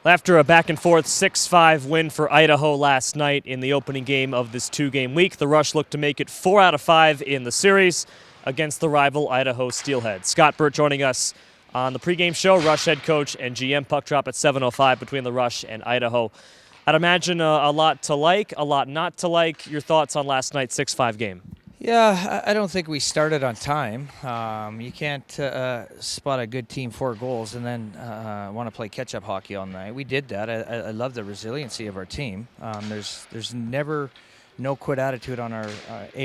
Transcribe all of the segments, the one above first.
After a back-and-forth 6-5 win for Idaho last night in the opening game of this two-game week, the Rush look to make it 4 out of 5 in the series against the rival Idaho Steelhead. Scott Burt joining us on the pregame show, Rush head coach and GM. Puck drop at 7:05 between the Rush and Idaho. I'd imagine a lot to like, a lot not to like. Your thoughts on last night's 6-5 game? Yeah, I don't think we started on time. You can't spot a good team 4 goals and then want to play catch-up hockey all night. We did that. I love the resiliency of our team. There's never no quit attitude on our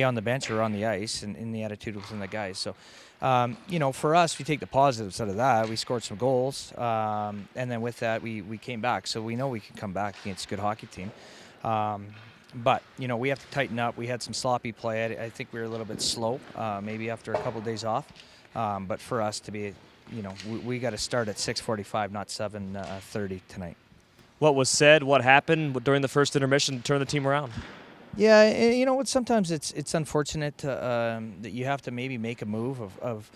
on the bench or on the ice, and in the attitude within the guys. So, for us, we take the positives out of that. We scored some goals, and then with that, we came back. So we know we can come back against a good hockey team. But, we have to tighten up. We had some sloppy play. I think we were a little bit slow, maybe after a couple of days off. But for us to be, we got to start at 6:45, not 7:30 tonight. What was said, what happened during the first intermission to turn the team around? Yeah, sometimes it's unfortunate that you have to maybe make a move of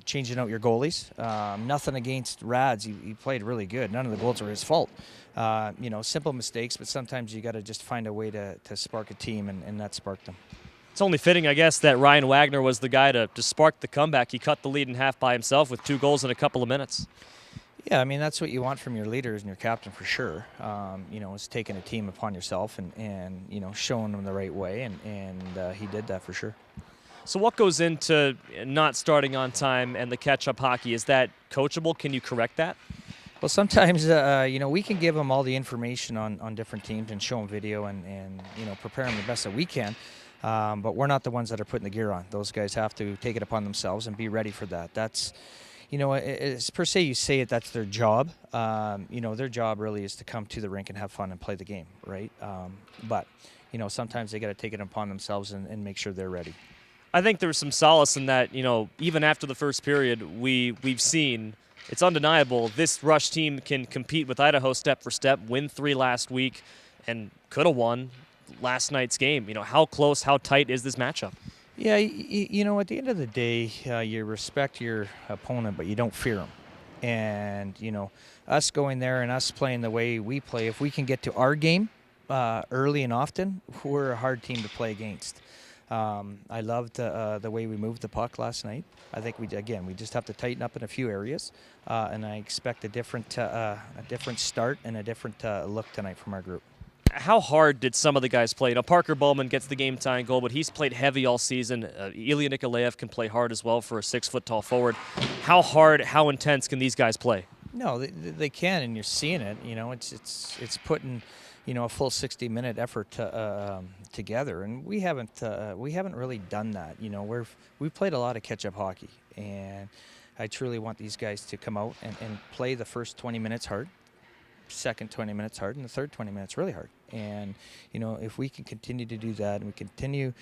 changing out your goalies. Nothing against Rads. He played really good. None of the goals were his fault. Simple mistakes, but sometimes you got to just find a way to spark a team, and that sparked them. It's only fitting, I guess, that Ryan Wagner was the guy to spark the comeback. He cut the lead in half by himself with 2 goals in a couple of minutes. Yeah, that's what you want from your leaders and your captain for sure. Is taking a team upon yourself and showing them the right way, and he did that for sure. So what goes into not starting on time and the catch-up hockey? Is that coachable? Can you correct that? Well, sometimes, we can give them all the information on different teams and show them video and prepare them the best that we can. But we're not the ones that are putting the gear on. Those guys have to take it upon themselves and be ready for that. That's, it's per se you say it, that's their job. Their job really is to come to the rink and have fun and play the game, right? But sometimes they got to take it upon themselves and make sure they're ready. I think there's some solace in that, even after the first period, we've seen, it's undeniable, this Rush team can compete with Idaho step for step, win 3 last week, and could have won last night's game. How close, how tight is this matchup? Yeah, at the end of the day, you respect your opponent, but you don't fear them. And, us going there and us playing the way we play, if we can get to our game early and often, we're a hard team to play against. I loved the way we moved the puck last night. I think we just have to tighten up in a few areas, and I expect a different start and a different look tonight from our group. How hard did some of the guys play? Parker Bowman gets the game-tying goal, but he's played heavy all season. Ilya Nikolaev can play hard as well for a 6-foot-tall forward. How hard, how intense can these guys play? No, they can, and you're seeing it. It's putting a full 60-minute effort together, and we haven't really done that. We've played a lot of catch-up hockey, and I truly want these guys to come out and play the first 20 minutes hard, second 20 minutes hard, and the third 20 minutes really hard. And if we can continue to do that, and we continue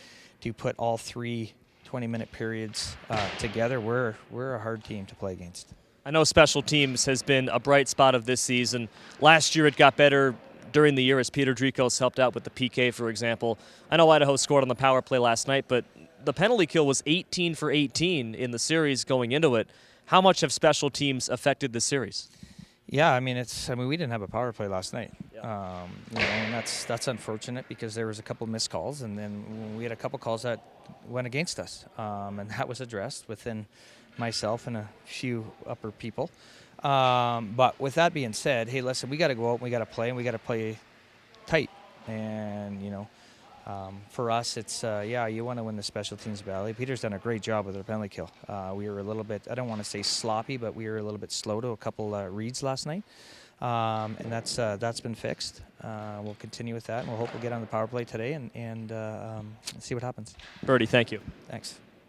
to put all 3 20-minute periods together, we're a hard team to play against. I know special teams has been a bright spot of this season. Last year it got better during the year as Peter Drikos helped out with the PK, for example. I know Idaho scored on the power play last night, but the penalty kill was 18 for 18 in the series going into it. How much have special teams affected the series? Yeah, we didn't have a power play last night. Yeah. And that's unfortunate because there was a couple missed calls, and then we had a couple calls that went against us, and that was addressed within myself and a few upper people. But with that being said, hey, listen, we got to go out and we got to play, and we got to play tight. And, for us, it's, you want to win the special teams battle. Peter's done a great job with our penalty kill. We were a little bit, I don't want to say sloppy, but we were a little bit slow to a couple reads last night. And that's been fixed. We'll continue with that, and we'll hope we'll get on the power play today and see what happens. Birdie, thank you. Thanks.